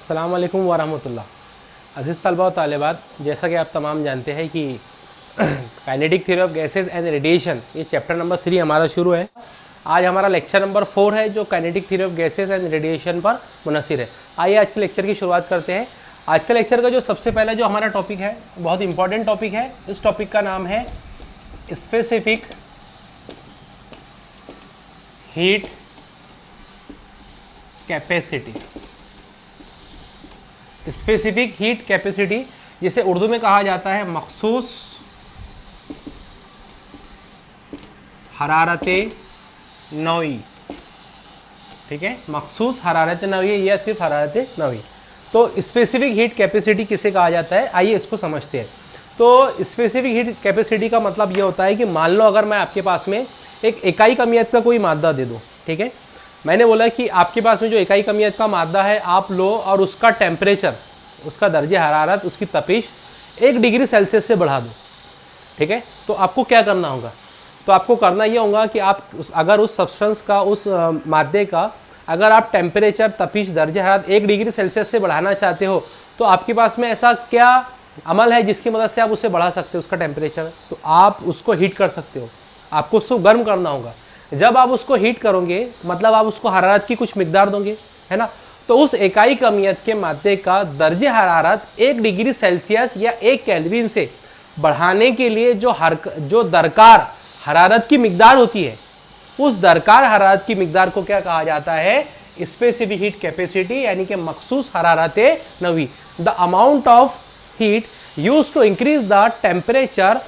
अस्सलाम वालेकुम वरहमतुल्लाह। अज़ीज़ तलबा व तालिबात, जैसा कि आप तमाम जानते हैं कि kinetic theory of gases and radiation ये चैप्टर नंबर 3 हमारा शुरू है। आज हमारा लेक्चर नंबर 4 है जो kinetic theory of gases and radiation पर मुनसिर है। आइए आज के लेक्चर की शुरुआत करते हैं। आज के लेक्चर का जो सबसे पहला जो हमारा टॉपिक है बहुत इंपॉर्टेंट टॉपिक है। इस टॉपिक का नाम है specific heat capacity. Specific heat capacity जिसे उर्दू में कहा जाता है मखसूस हरारते नवी। ठीक है, मखसूस हरारत नवी या सिर्फ हरारत नवी। तो स्पेसिफिक हीट कैपेसिटी किसे कहा जाता है, आइए इसको समझते हैं। तो स्पेसिफिक हीट कैपेसिटी का मतलब ये होता है कि मान लो अगर मैं आपके पास में एक इकाई कमियत का कोई मादा दे दूं, ठीक है, मैंने बोला कि आपके पास में जो इकाई कमियत का मादा है आप लो और उसका टेम्परेचर, उसका दर्जे हरारत, उसकी तपिश 1 डिग्री सेल्सियस से बढ़ा दो। ठीक है, तो आपको क्या करना होगा? तो आपको करना ये होगा कि आप अगर उस सब्सटेंस का, उस मादे का अगर आप टेम्परेचर, तपिश, दर्जे हरारत 1 डिग्री सेल्सियस से बढ़ाना चाहते हो तो आपके पास में ऐसा क्या अमल है जिसकी मदद से आप उसे बढ़ा सकते हो उसका टेम्परेचर? तो आप उसको हीट कर सकते हो, आपको उसको गर्म करना होगा। जब आप उसको हीट करोगे मतलब आप उसको हरारत की कुछ मिकदार दोगे, है ना, तो उस इकाई कमियत के मादे का दर्जे हरारत 1 डिग्री सेल्सियस या 1 केल्विन से बढ़ाने के लिए जो दरकार हरारत की मिकदार होती है, उस दरकार हरारत की मिकदार को क्या कहा जाता है? स्पेसिफिक हीट कैपेसिटी, यानी कि मखसूस हरारत नवी। The amount of heat used to increase the temperature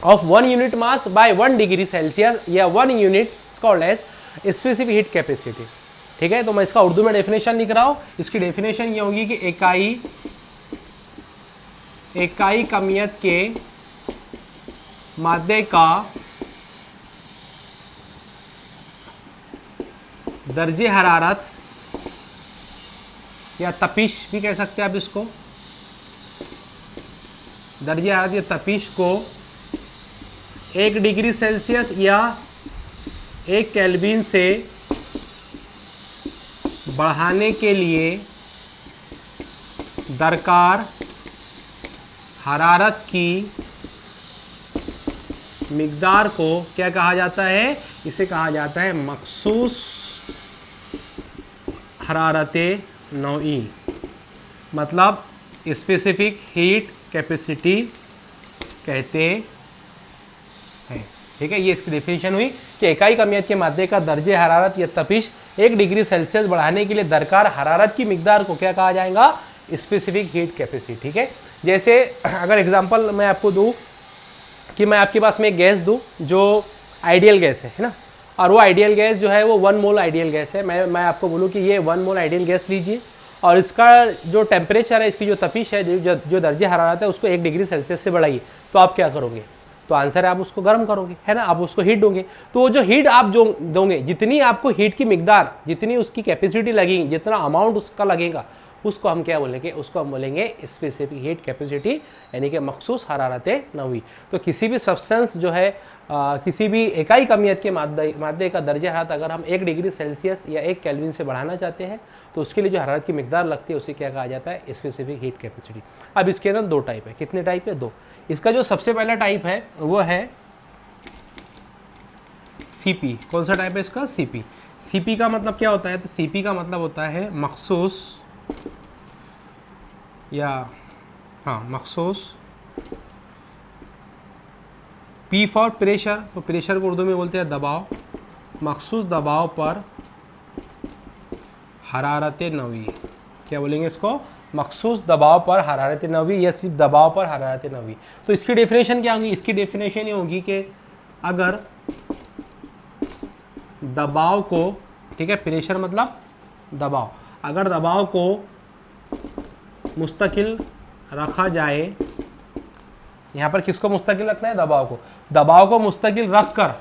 of 1 unit mass by 1 degree Celsius या 1 unit is called as specific heat capacity। ठीक है, तो मैं इसका उर्दू में डेफिनेशन लिख रहा हूँ। इसकी डेफिनेशन ये होगी कि इकाई कमियत के मादे का दर्जे हरारत या तपिश भी कह सकते हैं आप इसको, दर्जे हरारत या तपिश को 1 डिग्री सेल्सियस या 1 केल्विन से बढ़ाने के लिए दरकार हरारत की मिकदार को क्या कहा जाता है? इसे कहा जाता है मखसूस हरारते नौई, मतलब स्पेसिफिक हीट कैपेसिटी कहते हैं। ठीक है, ये इसकी डेफिनेशन हुई कि इकाई कमियत के मादे का दर्जे हरारत या तपिश 1 डिग्री सेल्सियस बढ़ाने के लिए दरकार हरारत की मिकदार को क्या कहा जाएगा? Specific heat capacity. ठीक है, जैसे अगर एग्जांपल मैं आपको दूं कि मैं आपके पास में एक गैस दूं जो आइडियल गैस है ना, और वो आइडियल गैस जो है वो 1 मोल आइडियल गैस है। मैं आपको बोलूँ कि ये 1 मोल आइडियल गैस लीजिए और इसका जो टेम्परेचर है, इसकी जो तपिश है, जो दर्जे हरारत है, उसको 1 डिग्री सेल्सियस से बढ़ाइए। तो आप क्या करोगे? तो आंसर है आप उसको गर्म करोगे, है ना, आप उसको हीट दोगे। तो वो जो हीट आप जो दोगे, जितनी आपको हीट की मिकदार, जितनी उसकी कैपेसिटी लगेगी, जितना अमाउंट उसका लगेगा, उसको हम क्या बोलेंगे? उसको हम बोलेंगे स्पेसिफिक हीट कैपेसिटी, यानी कि मखसूस हरारत नवी। तो किसी भी सब्सटेंस जो है किसी भी इकाई कमियत के मादे का दर्जे हरारत अगर हम 1 डिग्री सेल्सियस या 1 केल्विन से बढ़ाना चाहते हैं तो उसके लिए जो हरारत की मिकदार लगती है उसे क्या कहा जाता है? Specific heat capacity. अब इसके अंदर 2 टाइप है। कितने टाइप है? 2। इसका जो सबसे पहला टाइप है वो है सीपी। कौन सा टाइप है इसका? सीपी। सीपी का मतलब क्या होता है? तो सीपी का मतलब होता है मखसूस मखसूस, पी फॉर प्रेशर, तो प्रेशर को उर्दू में बोलते हैं दबाव, मखसूस दबाव पर हरारत नवी। क्या बोलेंगे इसको? मखसूस दबाव पर हरारत नवी या सिर्फ दबाव पर हरारत नवी। तो इसकी डेफिनेशन क्या होगी? इसकी डेफिनेशन ये होगी कि अगर दबाव को, ठीक है, प्रेशर मतलब दबाव, अगर दबाव को मुस्तकिल रखा जाए, यहाँ पर किसको मुस्तकिल रखना है? दबाव को मुस्तकिल रखकर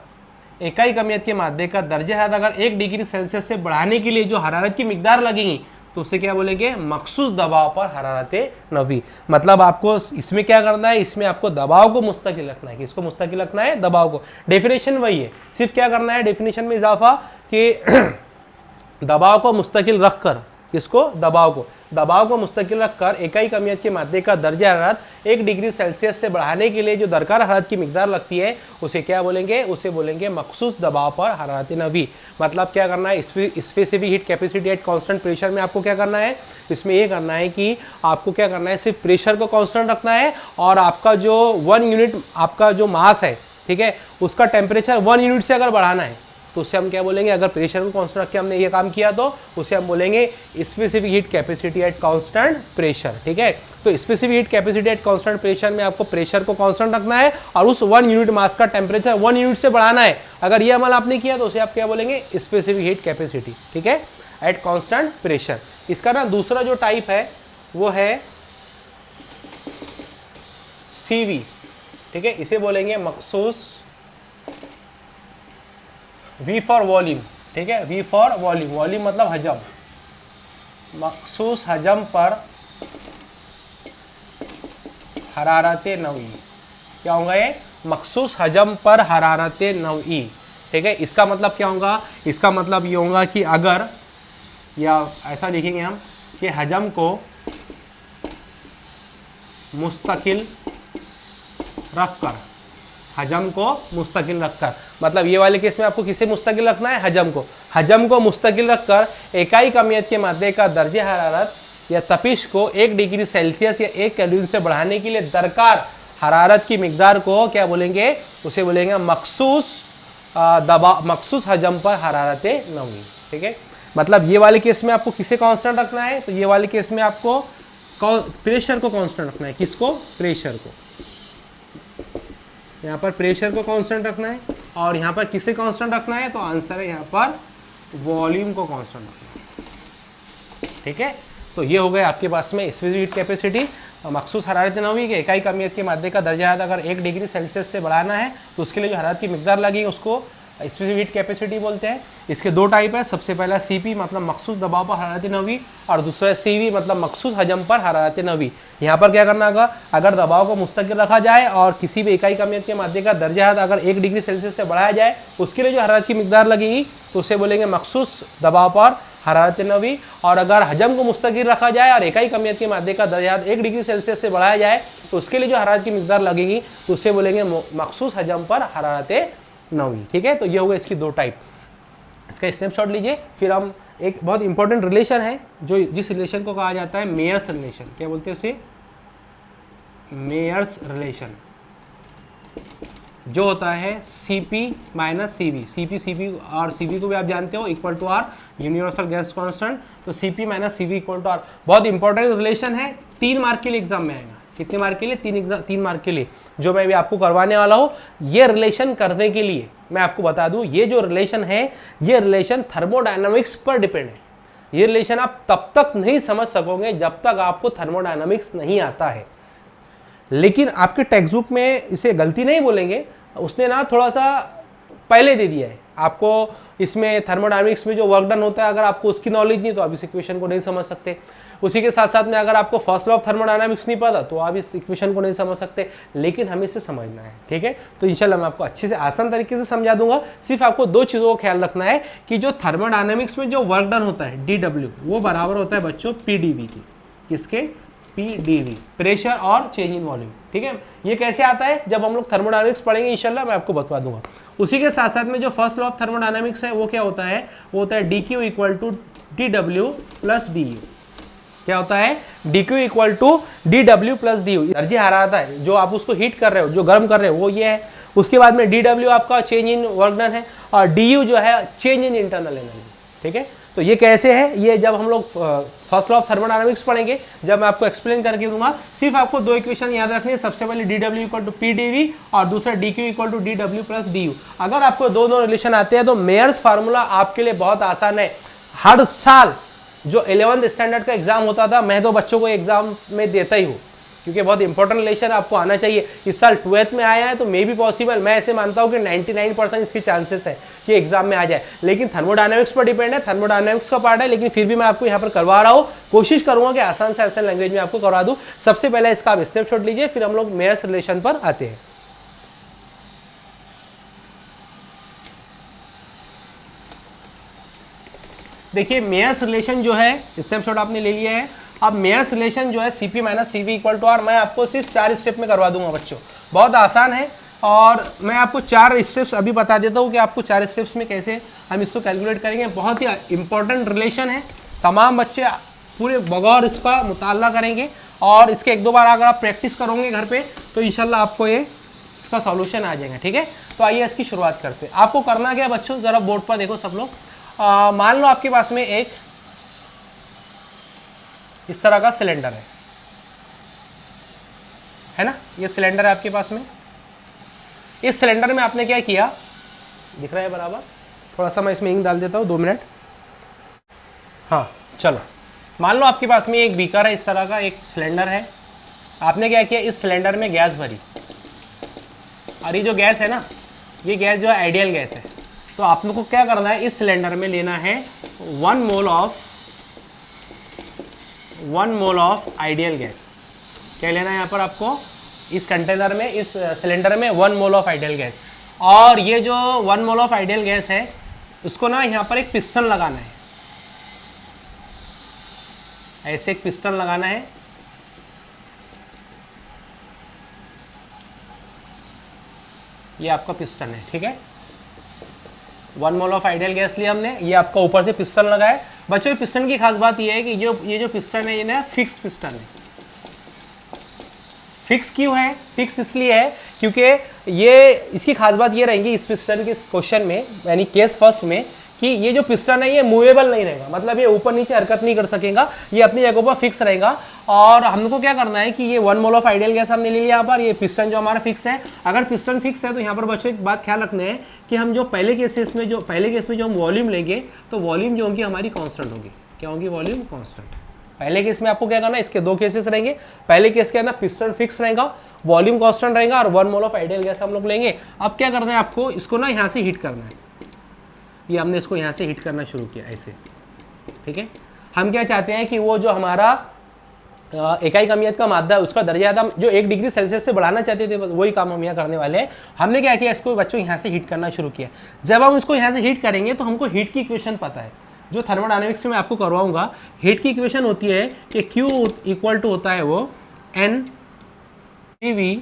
इकाई कमियत के मादे का दर्जे हरारत अगर 1 डिग्री सेल्सियस से बढ़ाने के लिए जो हरारत की मिकदार लगेगी तो उसे क्या बोलेंगे? मखसूस दबाव पर हरारत नवी। मतलब आपको इसमें क्या करना है? इसमें आपको दबाव को मुस्तकिल रखना है। किसको मुस्तकिल रखना है? दबाव को। डेफिनेशन वही है, सिर्फ क्या करना है डेफिनेशन में इजाफा कि दबाव को मुस्तकिल रखकर किसको? दबाव को। दबाव को मुस्तकिल रखकर इकाई कमियत के मादे का दर्जा हरारत 1 डिग्री सेल्सियस से बढ़ाने के लिए जो दरकार हरारत की मिकदार लगती है उसे क्या बोलेंगे? उसे बोलेंगे मखसूस दबाव पर हरारत नवी। मतलब क्या करना है? Specific heat capacity at constant pressure में आपको क्या करना है? इसमें ये करना है कि आपको क्या करना है? सिर्फ प्रेशर को कांस्टेंट रखना है और आपका जो 1 यूनिट आपका जो मास है, ठीक है, उसका टेम्परेचर 1 यूनिट से अगर बढ़ाना है तो उसे हम क्या बोलेंगे? अगर प्रेशर को कांस्टेंट रख के हमने ये काम किया तो उसे हम बोलेंगे specific heat capacity at constant pressure. ठीक है, तो specific heat capacity at constant pressure में आपको प्रेशर को कांस्टेंट रखना है और उस 1 यूनिट मास का टेम्परेचर 1 यूनिट से बढ़ाना है। अगर ये अमल आपने किया तो उसे आप क्या बोलेंगे? स्पेसिफिक हीट कैपेसिटी, ठीक है, एट कांस्टेंट प्रेशर। इसका ना दूसरा जो टाइप है वो है सीवी, ठीक है, इसे बोलेंगे मखसूस V फॉर वॉल्यूम, ठीक है, V फॉर वॉल्यूम, वॉल्यूम मतलब हजम, मखसूस हजम पर हरारत नवी। क्या होगा ये? मखसूस हजम पर हरारत नवी, ठीक है। इसका मतलब क्या होगा? इसका मतलब ये होगा कि अगर, या ऐसा लिखेंगे हम कि हजम को मुस्तकिल रखकर, हजम को मुस्तकिल रखकर, मतलब ये वाले केस में आपको किसे मुस्तकिल रखना है? हजम को। हजम को मुस्तकिल रखकर इकाई कमियत के मादे का दर्जे हरारत या तपिश को 1 डिग्री सेल्सियस या 1 केल्विन से बढ़ाने के लिए दरकार हरारत की मिकदार को क्या बोलेंगे? उसे बोलेंगे मखसूस दबाव, मखसूस हजम पर हरारत नवी, ठीक है। मतलब ये वाले केस में आपको किसे कांस्टेंट रखना है? तो ये वाले केस में आपको प्रेशर को कांस्टेंट रखना है। किसको? प्रेशर को। यहाँ पर प्रेशर को कांस्टेंट रखना है और यहाँ पर किसे कांस्टेंट रखना है? तो आंसर है यहाँ पर वॉल्यूम को कांस्टेंट रखना है, ठीक है। तो ये हो गए आपके पास में स्पेसिफिक हीट कैपेसिटी, मखसूस हरारत नवी के इकाई कमियत के मादे का दर्जा हरारत अगर 1 डिग्री सेल्सियस से बढ़ाना है तो उसके लिए जो हरारत की मिकदार लगेगी उसको स्पेसिफिक हीट कैपेसिटी बोलते हैं। इसके 2 टाइप है। सबसे पहला सीपी मतलब मखसूस दबाव पर हरारत नवी और दूसरा सीवी मतलब मखसूस हजम पर हरारत नवी। यहाँ पर क्या करना होगा? अगर दबाव को मुस्तकिल रखा जाए और किसी भी इकाई कमियत के मादे का दर्जा हरारत अगर 1 डिग्री सेल्सियस से बढ़ाया जाए उसके लिए जो हरारत की मिकदार लगेगी तो उसे बोलेंगे मखसूस दबाव पर हरारत नवी। और अगर हजम को मुस्तकिल रखा जाए और इकाई कमियत के मादे का दर्जा हरारत 1 डिग्री सेल्सियस से बढ़ाया जाए तो उसके लिए जो हरारत की मिकदार लगेगी तो उसे बोलेंगे मखसूस हजम पर हरारत नवी, ठीक है। तो ये होगा इसकी 2 टाइप। इसका स्नैपशॉट लीजिए। फिर हम एक बहुत इंपॉर्टेंट रिलेशन है जो जिस रिलेशन को कहा जाता है मेयर्स रिलेशन। क्या बोलते हैं उसे? मेयर्स रिलेशन, जो होता है Cp माइनस Cv। Cp और Cv को भी आप जानते हो equal to R, universal gas constant. तो Cp minus Cv equal to R बहुत इंपॉर्टेंट रिलेशन है। 3 मार्क के लिए एग्जाम में आएगा। कितने मार्क के लिए? 3 मार्क के लिए, जो मैं भी आपको करवाने वाला हूँ। ये रिलेशन करने के लिए मैं आपको बता दूं, ये जो रिलेशन है ये रिलेशन थर्मोडायनामिक्स पर डिपेंड है। ये रिलेशन आप तब तक नहीं समझ सकोगे जब तक आपको थर्मोडायनामिक्स नहीं आता है। लेकिन आपके टेक्स्ट बुक में इसे गलती नहीं बोलेंगे, उसने ना थोड़ा सा पहले दे दिया है आपको। इसमें थर्मोडायनामिक्स में जो वर्क डन होता है अगर आपको उसकी नॉलेज नहीं तो आप इस इक्वेशन को नहीं समझ सकते। उसी के साथ साथ में अगर आपको फर्स्ट लॉ ऑफ थर्मोडायनामिक्स नहीं पता तो आप इस इक्वेशन को नहीं समझ सकते। लेकिन हमें इसे समझना है, ठीक है। तो इंशाल्लाह मैं आपको अच्छे से आसान तरीके से समझा दूंगा। सिर्फ आपको 2 चीज़ों का ख्याल रखना है कि जो थर्मोडायनामिक्स में जो वर्क डन होता है DW वो बराबर होता है बच्चों PdV की। किसके? PdV, प्रेशर और चेंज इन वॉल्यूम, ठीक है। ये कैसे आता है? जब हम लोग थर्मोडायनामिक्स पढ़ेंगे इंशाल्लाह मैं आपको बता दूंगा। उसी के साथ साथ में जो फर्स्ट लॉ ऑफ थर्मोडायनामिक्स है वो क्या होता है? वो होता है dQ equal to dW plus du। क्या होता है? dQ equal to dW plus du। दर्जे हरारत है जो आप उसको हीट कर रहे हो, जो गर्म कर रहे हो, वो ये है। उसके बाद में dW आपका चेंज इन वर्क डन है और du जो है चेंज इन इंटरनल एनर्जी, ठीक है। तो ये कैसे है? ये जब हम लोग फर्स्ट लॉ ऑफ थर्मोडायनामिक्स पढ़ेंगे, जब मैं आपको एक्सप्लेन करके दूंगा। सिर्फ आपको 2 इक्वेशन याद रखनी है। सबसे पहले dW इक्वल टू PdV और दूसरा dQ equal to dW plus du। अगर आपको दो रिलेशन आते हैं तो मेयर्स फार्मूला आपके लिए बहुत आसान है। हर साल जो 11th स्टैंडर्ड का एग्जाम होता था, मैं तो बच्चों को एग्जाम में देता ही हूँ क्योंकि बहुत इंपॉर्टेंट रिलेशन आपको आना चाहिए। इस साल 12th में आया है तो मे भी पॉसिबल, मैं ऐसे मानता हूँ कि 99% इसके चांसेस है कि एग्जाम में आ जाए। लेकिन थर्मोडायनामिक्स पर डिपेंड है, थर्मोडायनामिक्स का पार्ट है। लेकिन फिर भी मैं आपको यहाँ पर करवा रहा हूँ, कोशिश करूंगा कि आसान से आसान लैंग्वेज में आपको करवा दूँ। सबसे पहले इसका आप स्नैपशॉट लीजिए, फिर हम लोग मेयर्स रिलेशन पर आते हैं। देखिए मेयर्स रिलेशन जो है स्नैपशॉट आपने ले लिया है। अब मेयर्स रिलेशन जो है Cp minus CV equal to R, मैं आपको सिर्फ 4 स्टेप में करवा दूंगा बच्चों, बहुत आसान है। और मैं आपको 4 स्टेप्स अभी बता देता हूँ कि आपको 4 स्टेप्स में कैसे हम इसको कैलकुलेट करेंगे। बहुत ही इंपॉर्टेंट रिलेशन है, तमाम बच्चे पूरे बगौर इसका मुताला करेंगे और इसके 1-2 बार अगर आप प्रैक्टिस करोगे घर पे तो इंशाल्लाह आपको ये इसका सॉल्यूशन आ जाएगा। ठीक है, तो आइए इसकी शुरुआत करते हैं। आपको करना क्या है बच्चों, ज़रा बोर्ड पर देखो सब लोग। मान लो आपके पास में एक इस तरह का सिलेंडर है ना, ये सिलेंडर है आपके पास में। इस सिलेंडर में आपने क्या किया, दिख रहा है बराबर, थोड़ा सा मैं इसमें इंक डाल देता हूँ, 2 मिनट। हाँ चलो, मान लो आपके पास में एक बीकर है, इस तरह का एक सिलेंडर है। आपने क्या किया, इस सिलेंडर में गैस भरी, और ये जो गैस है ना, ये गैस जो है आइडियल गैस है। तो आप लोग को क्या करना है, इस सिलेंडर में लेना है 1 मोल ऑफ आइडियल गैस। क्या लेना है यहाँ पर आपको, इस कंटेनर में, इस सिलेंडर में 1 मोल ऑफ आइडियल गैस। और ये जो 1 मोल ऑफ आइडियल गैस है, उसको ना यहाँ पर एक पिस्टन लगाना है, ऐसे एक पिस्टन लगाना है। ये आपका पिस्टन है, ठीक है। 1 मोल ऑफ आइडियल गैस लिया हमने, ये आपका ऊपर से पिस्टन लगा है। बच्चों पिस्टन की खास बात ये है कि ये जो पिस्टन है, ये ना फिक्स पिस्टन है। फिक्स क्यों है, फिक्स इसलिए है क्योंकि ये, इसकी खास बात ये रहेगी इस पिस्टन के क्वेश्चन में, यानी केस फर्स्ट में, कि ये जो पिस्टन है ये मूवेबल नहीं रहेगा, मतलब ये ऊपर नीचे हरकत नहीं कर सकेगा, ये अपनी जगह पर फिक्स रहेगा। और हमको क्या करना है कि ये 1 मोल ऑफ आइडियल गैस हमने ले लिया यहाँ पर, ये पिस्टन जो हमारा फिक्स है। अगर पिस्टन फिक्स है तो यहाँ पर बच्चों एक बात ख्याल रखना है कि हम जो पहले केस में जो हम वॉल्यूम लेंगे, तो वॉल्यूम जो होगी हमारी कॉन्स्टेंट होगी। क्या होगी, वॉल्यूम कॉन्स्टेंट। पहले केस में आपको क्या करना है, इसके 2 केसेस रहेंगे। पहले केस के अंदर पिस्टन फिक्स रहेगा, वॉल्यूम कांस्टेंट रहेगा, और 1 मोल ऑफ आइडियल गैस हम लोग लेंगे। अब क्या करना है आपको, इसको ना यहाँ से हीट करना है। ये हमने इसको यहाँ से हीट करना शुरू किया ऐसे, ठीक है। हम क्या चाहते हैं कि वो जो हमारा इकाई कमियत का मादा है, उसका दर्जा हम जो 1 डिग्री सेल्सियस से बढ़ाना चाहते थे, वही काम हम यहाँ करने वाले हैं। हमने क्या किया, इसको बच्चों यहाँ से हीट करना शुरू किया। जब हम इसको यहाँ से हीट करेंगे तो हमको हीट की इक्वेशन पता है, जो थर्मोडायनेमिक्स में मैं आपको करवाऊंगा। हीट की इक्वेशन होती है कि Q इक्वल टू होता है वो NCV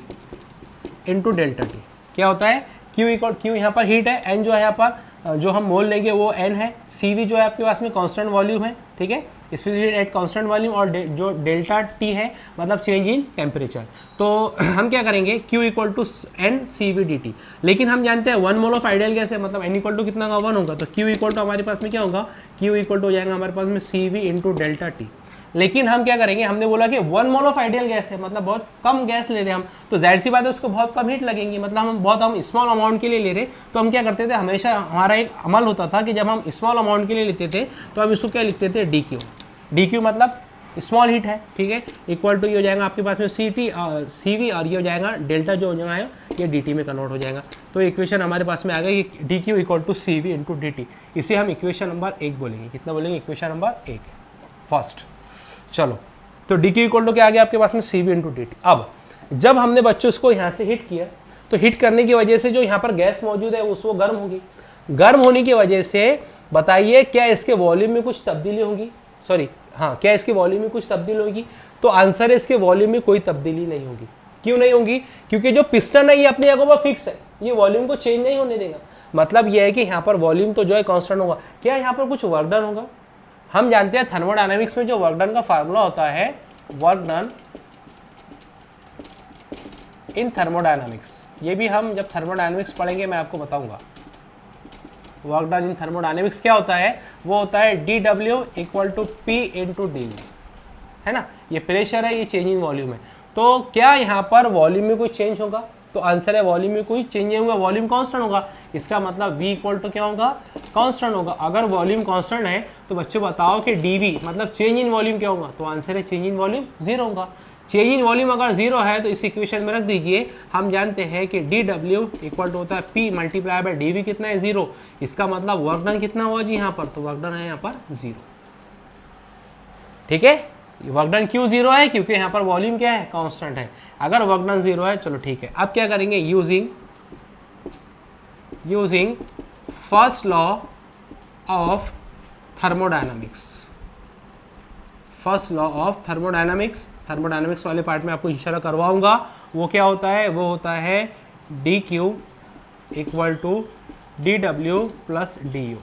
इंटू डेल्टा टी। क्या होता है, Q यहाँ पर हीट है, N जो है यहाँ पर जो हम मोल लेंगे वो N है, CV जो है आपके पास में कांस्टेंट वॉल्यूम है, ठीक है, स्पेसिफिक एट कांस्टेंट वॉल्यूम, और जो डेल्टा T है मतलब चेंज इन टेम्परेचर। तो हम क्या करेंगे, Q equal to NCV dt। लेकिन हम जानते हैं 1 मोल ऑफ आइडियल गैस है, मतलब N इक्वल टू कितना होगा, 1 होगा। तो Q इक्वल टू हमारे पास में क्या होगा, Q इक्वल टू हो जाएगा हमारे पास में CV इंटू डेल्टा T। लेकिन हम क्या करेंगे, हमने बोला कि 1 मोल ऑफ आइडियल गैस है, मतलब बहुत कम गैस ले रहे हैं हम, तो जाहिर सी बात है उसको बहुत कम हीट लगेंगी, मतलब हम स्मॉल अमाउंट के लिए ले रहे। तो हम क्या करते थे, हमेशा हमारा एक अमल होता था कि जब हम स्मॉल अमाउंट के लिए लेते थे तो हम इसको क्या लिखते थे, DQ मतलब स्मॉल हीट है, ठीक है। इक्वल टू ये हो जाएगा आपके पास में CV, और ये हो जाएगा डेल्टा जो हो जाएगा ये DT में कन्वर्ट हो जाएगा। तो इक्वेशन हमारे पास में आ गई, DQ equal to CV into DT। इसे हम इक्वेशन नंबर 1 बोलेंगे। कितना बोलेंगे, इक्वेशन नंबर 1 फर्स्ट। चलो, तो DQ इक्वल टू क्या आ गया आपके पास में, CV इंटू DT। अब जब हमने बच्चों इसको यहाँ से हीट किया, तो हीट करने की वजह से जो यहाँ पर गैस मौजूद है वो गर्म होगी। गर्म होने की वजह से बताइए क्या इसके वॉल्यूम में कुछ तब्दीली होगी, सॉरी हाँ, क्या इसके वॉल्यूम में कुछ तब्दीली होगी। तो आंसर है इसके वॉल्यूम में कोई तब्दीली नहीं होगी। क्यों नहीं होगी, क्योंकि जो पिस्टन है ये अपनी जगह पर फिक्स है, ये वॉल्यूम को चेंज नहीं होने देगा। मतलब ये है कि यहाँ पर वॉल्यूम तो जो है कांस्टेंट होगा। क्या यहाँ पर कुछ वर्क डन होगा, हम जानते हैं थर्मोडायनामिक्स में जो वर्क डन का फार्मूला होता है, वर्क डन इन थर्मोडायनामिक्स, ये भी हम जब थर्मोडायनामिक्स पढ़ेंगे मैं आपको बताऊंगा। वर्क डन इन थर्मोडायनेमिक्स क्या होता है, वो होता है dW equal to P into dV, है ना। ये प्रेशर है, ये चेंज इन वॉल्यूम है। तो क्या यहाँ पर वॉल्यूम में कोई चेंज होगा, तो आंसर है वॉल्यूम में कोई चेंज नहीं होगा, वॉल्यूम कांस्टेंट होगा। इसका मतलब V इक्वल टू क्या होगा, कांस्टेंट होगा। अगर वॉल्यूम कांस्टेंट है तो बच्चों बताओ कि dV मतलब चेंज इन वॉल्यूम क्या होगा, तो आंसर है चेंज इन वॉल्यूम 0 होगा। चेंज इन वॉल्यूम अगर 0 है तो इस इक्वेशन में रख दीजिए। हम जानते हैं कि dW इक्वल टू होता है P मल्टीप्लाई बाय dV, कितना है 0। इसका मतलब वर्क डन कितना हुआ जी यहाँ पर, तो वर्क डन है यहाँ पर 0, ठीक है। वर्क डन क्यों 0 है, क्योंकि यहाँ पर वॉल्यूम क्या है, कांस्टेंट है। अगर वर्क डन 0 है, चलो ठीक है। अब क्या करेंगे, using first law of thermodynamics, first law of thermodynamics. Thermodynamics वाले पार्ट में आपको इशारा करवाऊंगा। वो क्या होता है, वो होता है D Q equal to D W plus D U.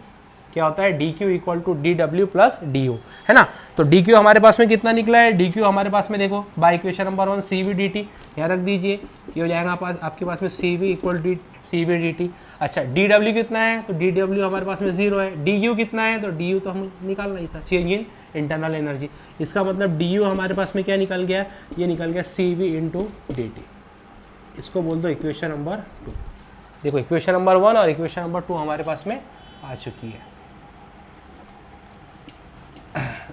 क्या होता है, D Q equal to D W plus D U, है ना। तो डी क्यू हमारे पास में कितना निकला है, डी क्यू हमारे पास में देखो by equation number 1 C V D T, यहाँ रख दीजिए, ये हो जाएगा आपके पास में C V equal D C V D T. अच्छा डी डब्ल्यू कितना है, तो डी डब्ल्यू हमारे पास में 0 है। डी यू कितना है, तो डी यू तो हम निकालना ही था, चेंज इन इंटरनल एनर्जी। इसका मतलब डी यू हमारे पास में क्या निकल गया, ये निकल गया सी वी इंटू डी टी। इसको बोल दो इक्वेशन नंबर 2। देखो इक्वेशन नंबर 1 और इक्वेशन नंबर 2 हमारे पास में आ चुकी है।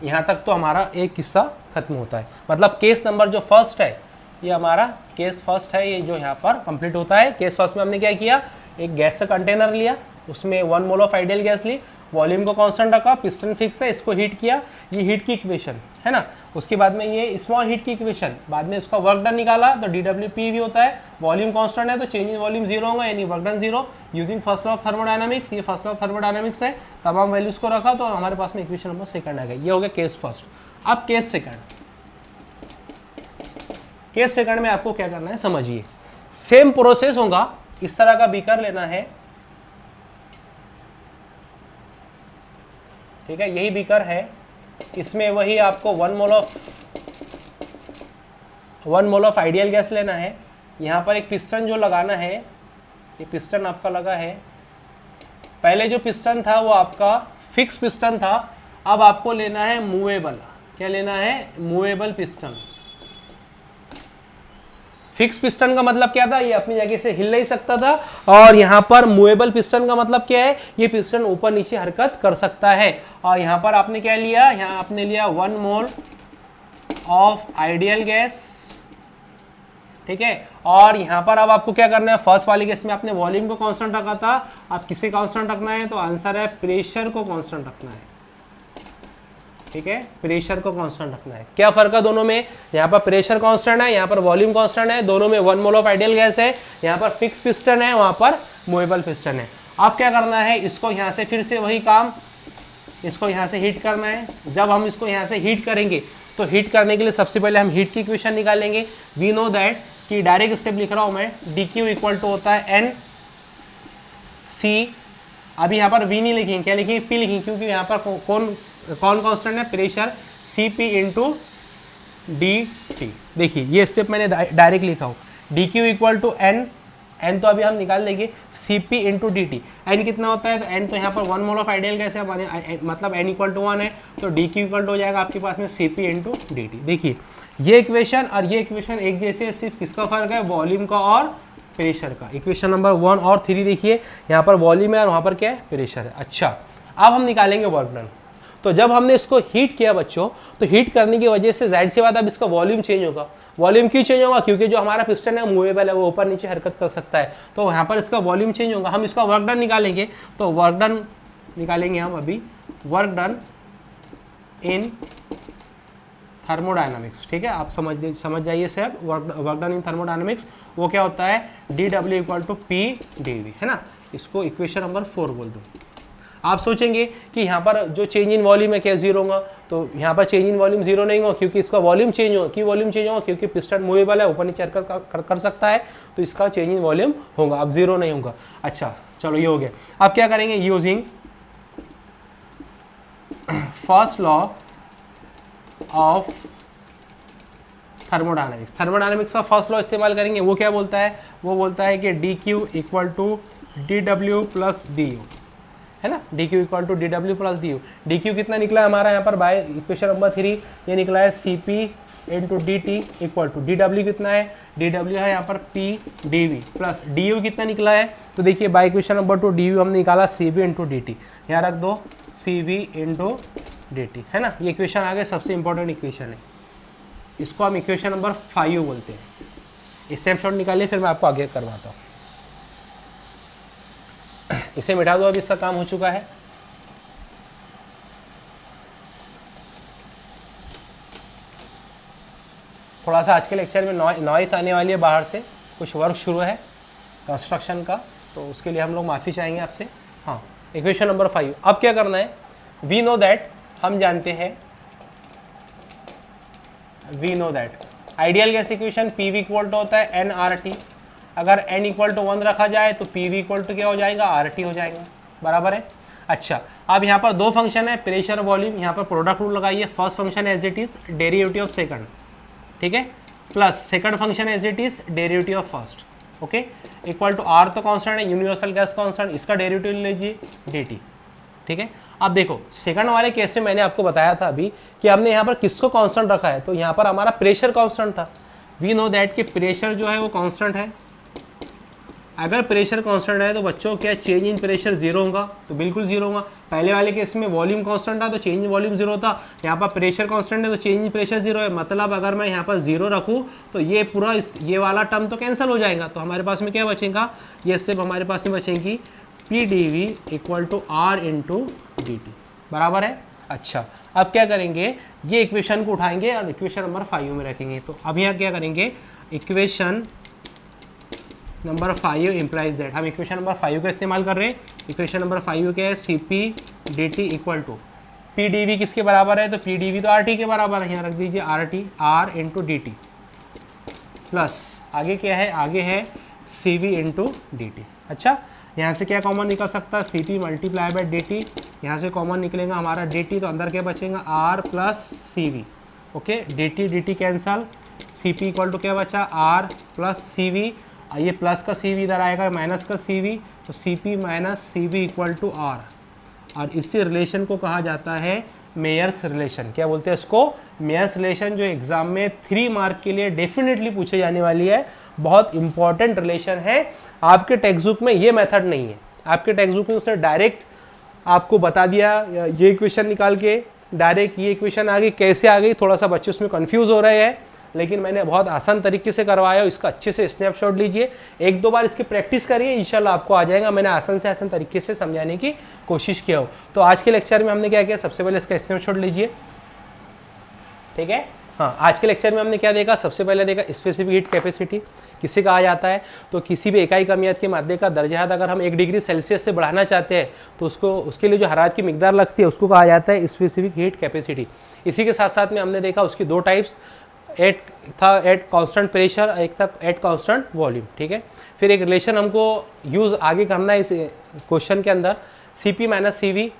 यहाँ तक तो हमारा एक किस्सा खत्म होता है, मतलब केस नंबर जो फर्स्ट है, ये हमारा केस फर्स्ट है, ये जो यहाँ पर कंप्लीट होता है। केस फर्स्ट में हमने क्या किया, एक गैस का कंटेनर लिया, उसमें 1 मोल ऑफ आइडियल गैस ली, वॉल्यूम को कांस्टेंट रखा, पिस्टन फिक्स है, इसको हीट किया, ये हीट की इक्वेशन है ना। उसके बाद में ये स्मॉल हीट की इक्वेशन, बाद में इसका वर्क डन निकाला, तो DWP भी होता है, वॉल्यूम कांस्टेंट है तो चेंज इन वॉल्यूम 0 होगा, यानी work done 0 using first law of thermodynamics. ये फर्स्ट लॉ ऑफ थर्मोडायनामिक्स है, तमाम वैल्यूज को रखा तो हमारे पास में इक्वेशन नंबर सेकंड आ गया। ये हो गया केस फर्स्ट। अब केस सेकंड, केस सेकंड में आपको क्या करना है समझिए, सेम प्रोसेस होगा। इस तरह का बीकर लेना है, ठीक है, यही बीकर है, इसमें वही आपको 1 मोल ऑफ आइडियल गैस लेना है। यहाँ पर एक पिस्टन जो लगाना है, ये पिस्टन आपका लगा है। पहले जो पिस्टन था वो आपका फिक्स पिस्टन था, अब आपको लेना है मूवेबल। क्या लेना है, मूवेबल पिस्टन। फिक्स पिस्टन का मतलब क्या था, ये अपनी जगह से हिल नहीं सकता था, और यहाँ पर मूवेबल पिस्टन का मतलब क्या है, ये पिस्टन ऊपर नीचे हरकत कर सकता है। और यहाँ पर आपने क्या लिया, यहाँ आपने लिया 1 मोल ऑफ आइडियल गैस, ठीक है। और यहाँ पर अब आपको क्या करना है, फर्स्ट वाली केस में आपने वॉल्यूम को कांस्टेंट रखा था, अब किसे कांस्टेंट रखना है, तो आंसर है प्रेशर को कांस्टेंट रखना है, ठीक है, प्रेशर को कांस्टेंट रखना है। क्या फर्क है दोनों में, यहाँ पर प्रेशर कांस्टेंट है, यहाँ पर वॉल्यूम कांस्टेंट है, दोनों में 1 मोल ऑफ आइडियल गैस है, यहाँ पर फिक्स पिस्टन है, वहाँ पर मूवेबल पिस्टन है। अब क्या करना है, इसको यहाँ से फिर से वही काम, इसको यहाँ से हीट करना है। जब हम इसको यहाँ से हीट करेंगे तो हीट करने के लिए सबसे पहले हम हीट की इक्वेशन निकालेंगे। वी नो दैट कि डायरेक्ट स्टेप लिख रहा हूँ मैं, डी क्यू इक्वल टू होता है एन सी, अभी यहाँ पर वी नहीं लिखेंगे, क्या लिखेंगे, पी लिखेंगे, क्योंकि यहाँ पर कौन कांस्टेंट है, pressure, C P into D T. देखिए ये स्टेप मैंने डायरेक्ट लिखा हूँ, D Q equal to N, N तो अभी हम निकाल लेंगे, C P into D T. N कितना होता है, तो एन तो यहाँ पर 1 मोल ऑफ आइडियल गैस है, मतलब एन इक्वल टू 1 है, तो डी क्यू इक्वल टू हो जाएगा आपके पास में C P into D T. देखिए ये इक्वेशन और ये इक्वेशन एक जैसे है, सिर्फ किसका फर्क है, वॉल्यूम का और प्रेशर का। इक्वेशन नंबर 1 और 3 देखिए, यहाँ पर वॉल्यूम है और वहाँ पर क्या है, प्रेशर है। अच्छा अब हम निकालेंगे वर्क डन। तो जब हमने इसको हीट किया बच्चों, तो हीट करने की वजह से जाहिर सी बात अब इसका वॉल्यूम चेंज होगा। वॉल्यूम क्यों चेंज होगा, क्योंकि जो हमारा पिस्टन है मूवेबल है, वो ऊपर नीचे हरकत कर सकता है, तो यहाँ पर इसका वॉल्यूम चेंज होगा। हम इसका वर्क डन निकालेंगे, तो वर्क डन निकालेंगे हम अभी, वर्क डन इन थर्मोडायनामिक्स, ठीक है, आप समझ जाइए sir. Work done in thermodynamics वो क्या होता है, D W equal to P D V, है ना। इसको इक्वेशन नंबर 4 बोल दो। आप सोचेंगे कि यहाँ पर जो चेंज इन वॉल्यूम है क्या 0 होगा, तो यहाँ पर चेंज इन वॉल्यूम 0 नहीं होगा, क्योंकि इसका वॉल्यूम चेंज होगा। क्यों वॉल्यूम चेंज होगा, क्योंकि पिस्टन मूवेबल है, ऊपर नीचे हरकत कर सकता है, तो इसका चेंज इन वॉल्यूम होगा, अब 0 नहीं होगा। अच्छा चलो ये हो गया। अब क्या करेंगे, using first law of thermodynamics, thermodynamics का फर्स्ट लॉ इस्तेमाल करेंगे। वो क्या बोलता है, वो बोलता है कि D Q equal to D W plus D U, है ना, D Q equal to D W plus D U. D Q कितना निकला है हमारा यहाँ पर बाय इक्वेशन नंबर 3, ये निकला है C P into D T equal to D W कितना है, डी डब्ल्यू है यहाँ पर P D V plus D U कितना निकला है, तो देखिए by equation number 2 D U हमने निकाला C V into D T, यहाँ रख दो C V into D T, है ना। ये इक्वेशन आगे सबसे इंपॉर्टेंट इक्वेशन है, इसको हम इक्वेशन नंबर 5 बोलते हैं। स्नैपशॉट निकालिए, फिर मैं आपको आगे करवाता हूँ। इसे मिटा दो, अभी इसका काम हो चुका है। थोड़ा सा आज के लेक्चर में नॉइस आने वाली है बाहर से, कुछ वर्क शुरू है कंस्ट्रक्शन का, तो उसके लिए हम लोग माफ़ी चाहेंगे आपसे। हाँ इक्वेशन नंबर 5। अब क्या करना है, वी नो दैट, हम जानते हैं, we know that ideal gas equation P V equal to होता है एन आर टी। अगर n इक्वल टू 1 रखा जाए तो पी वी इक्वल टू क्या हो जाएगा, आर टी हो जाएगा, बराबर है। अच्छा, अब यहाँ पर दो फंक्शन है, प्रेशर वॉल्यूम, यहाँ पर प्रोडक्ट रूल लगाइए। First function as it is derivative of second, ठीक है, plus second function as it is derivative of first, okay, equal to R तो कांस्टेंट है, यूनिवर्सल गैस कांस्टेंट, इसका डेरिवेटिव लीजिए dt, ठीक है। अब देखो सेकंड वाले केस में मैंने आपको बताया था अभी कि हमने यहाँ पर किसको कांस्टेंट रखा है, तो यहाँ पर हमारा प्रेशर कांस्टेंट था। वी नो दैट कि प्रेशर जो है वो कांस्टेंट है। अगर प्रेशर कांस्टेंट है तो बच्चों क्या चेंज इन प्रेशर जीरो होगा, तो बिल्कुल जीरो होगा। पहले वाले केस में वॉल्यूम कांस्टेंट था तो चेंज इन वॉल्यूम जीरो था, यहाँ पर प्रेशर कांस्टेंट है तो चेंज इन प्रेशर जीरो है। मतलब अगर मैं यहाँ पर जीरो रखूँ तो ये पूरा ये वाला टर्म तो कैंसिल हो जाएगा, तो हमारे पास में क्या बचेगा, ये सिर्फ हमारे पास में बचेंगी P D V equal to R into D T, बराबर है। अच्छा, अब क्या करेंगे, ये इक्वेशन को उठाएंगे और इक्वेशन नंबर 5 में रखेंगे। तो अब यहाँ क्या करेंगे, इक्वेशन नंबर 5 इम्प्लाइज दैट, हम इक्वेशन नंबर 5 का इस्तेमाल कर रहे हैं। इक्वेशन नंबर 5 क्या है, C P D T equal to P D V किसके बराबर है, तो पी डी वी तो आर टी के बराबर है, यहाँ रख दीजिए R T, R into D T, plus आगे क्या है, आगे है C V into D T. अच्छा, यहाँ से क्या कॉमन निकल सकता है, C P multiply by D T, यहाँ से कॉमन निकलेगा हमारा डी टी, तो अंदर क्या बचेगा R plus C V, okay, D T cancel, C P equal to क्या बचा, आर प्लस सी वी, ये प्लस का सी वी इधर आएगा, माइनस का सी वी, तो C P minus C V equal to R. और इसी रिलेशन को कहा जाता है मेयर्स रिलेशन। क्या बोलते हैं इसको, मेयर्स रिलेशन, जो एग्जाम में 3 मार्क के लिए डेफिनेटली पूछे जाने वाली है, बहुत इंपॉर्टेंट रिलेशन है। आपके टेक्स्ट बुक में ये मेथड नहीं है, आपके टेक्स्ट बुक में उसने डायरेक्ट आपको बता दिया, ये इक्वेशन निकाल के डायरेक्ट ये इक्वेशन आ गई, कैसे आ गई, थोड़ा सा बच्चे उसमें कंफ्यूज हो रहे हैं, लेकिन मैंने बहुत आसान तरीके से करवाया। इसका अच्छे से स्नैपशॉट लीजिए, 1-2 बार इसकी प्रैक्टिस करिए, इंशाल्लाह आपको आ जाएगा। मैंने आसान से आसान तरीके से समझाने की कोशिश किया हो। तो आज के लेक्चर में हमने क्या किया, सबसे पहले इसका स्नैपशॉट लीजिए, ठीक है। हाँ, आज के लेक्चर में हमने क्या देखा, सबसे पहले देखा स्पेसिफिक हीट कैपेसिटी किसे कहा जाता है, तो किसी भी इकाई कमियत के मादे का दर्जा अगर हम 1 डिग्री सेल्सियस से बढ़ाना चाहते हैं तो उसको, उसके लिए जो हरारत की मिकदार लगती है उसको कहा जाता है स्पेसिफिक हीट कैपेसिटी। इसी के साथ साथ में हमने देखा उसकी 2 टाइप्स, एट था एट कांस्टेंट प्रेशर, एक था एट कांस्टेंट वॉल्यूम, ठीक है। फिर एक रिलेशन हमको यूज़ आगे करना है इस क्वेश्चन के अंदर, C P minus C V,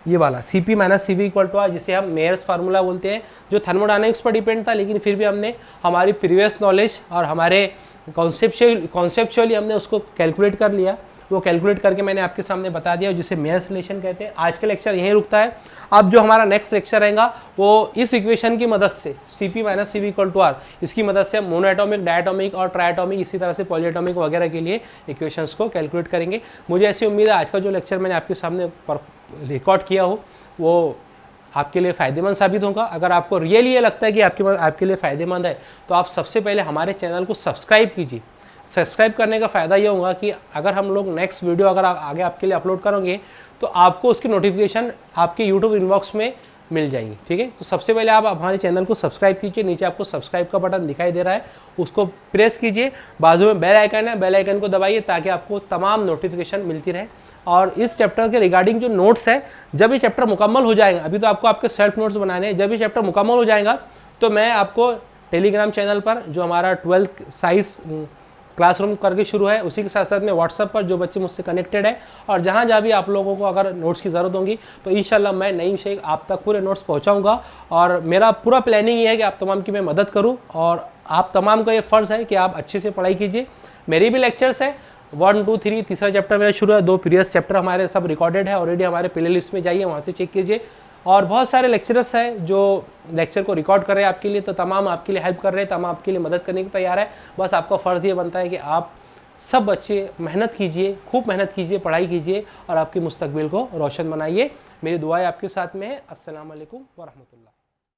ये वाला C P minus C V equal to R, जिसे हम मेयर्स फार्मूला बोलते हैं, जो थर्मोडायनेमिक्स पर डिपेंड था, लेकिन फिर भी हमने हमारी प्रीवियस नॉलेज और हमारे कॉन्सेप्चुअली हमने उसको कैलकुलेट कर लिया। वो कैलकुलेट करके मैंने आपके सामने बता दिया, जिसे मेयर्स रिलेशन कहते हैं। आज का लेक्चर यहीं रुकता है। अब जो हमारा नेक्स्ट लेक्चर रहेगा वो इस इक्वेशन की मदद से, C P minus C V equal to R, इसकी मदद से हम मोनोएटॉमिक, डायटॉमिक और ट्राइएटॉमिक, इसी तरह से पॉलीएटॉमिक वगैरह के लिए इक्वेशंस को कैलकुलेट करेंगे। मुझे ऐसी उम्मीद है आज का जो लेक्चर मैंने आपके सामने रिकॉर्ड किया हो वो आपके लिए फ़ायदेमंद साबित होगा। अगर आपको रियली ये लगता है कि आपके लिए फ़ायदेमंद है तो आप सबसे पहले हमारे चैनल को सब्सक्राइब कीजिए। सब्सक्राइब करने का फ़ायदा ये होगा कि अगर हम लोग नेक्स्ट वीडियो अगर आगे आपके लिए अपलोड करेंगे तो आपको उसकी नोटिफिकेशन आपके यूट्यूब इनबॉक्स में मिल जाएगी, ठीक है। तो सबसे पहले आप हमारे चैनल को सब्सक्राइब कीजिए, नीचे आपको सब्सक्राइब का बटन दिखाई दे रहा है, उसको प्रेस कीजिए, बाजू में बेल आइकन है, बेल आइकन को दबाइए ताकि आपको तमाम नोटिफिकेशन मिलती रहे। और इस चैप्टर के रिगार्डिंग जो नोट्स है, जब ये चैप्टर मुकम्मल हो जाएगा, अभी तो आपको आपके सेल्फ नोट्स बनाने हैं, जब ये चैप्टर मुकम्मल हो जाएगा तो मैं आपको टेलीग्राम चैनल पर, जो हमारा 12th साइज क्लासरूम करके शुरू है, उसी के साथ साथ में व्हाट्सएप पर जो बच्चे मुझसे कनेक्टेड है, और जहाँ भी आप लोगों को अगर नोट्स की ज़रूरत होगी तो इंशाल्लाह मैं नईम शेख आप तक पूरे नोट्स पहुँचाऊँगा। और मेरा पूरा प्लानिंग ये है कि आप तमाम की मैं मदद करूँ, और आप तमाम का ये फ़र्ज़ है कि आप अच्छे से पढ़ाई कीजिए। मेरी भी लेक्चर्स है 1, 2, 3, तीसरा चैप्टर मेरा शुरू है, 2 प्रीवियस चैप्टर हमारे सब रिकॉर्डेड है ऑलरेडी, हमारे प्ले लिस्ट में जाइए, वहाँ से चेक कीजिए। और बहुत सारे लेक्चरर्स हैं जो लेक्चर को रिकॉर्ड कर रहे हैं आपके लिए, तो तमाम आपके लिए हेल्प कर रहे हैं, तमाम आपके लिए मदद करने को तैयार है। बस आपका फ़र्ज़ ये बनता है कि आप सब बच्चे मेहनत कीजिए, खूब मेहनत कीजिए, पढ़ाई कीजिए और आपके मुस्तकबिल को रोशन बनाइए। मेरी दुआएं आपके साथ में है। अस्सलाम वालेकुम व रहमतुल्लाह।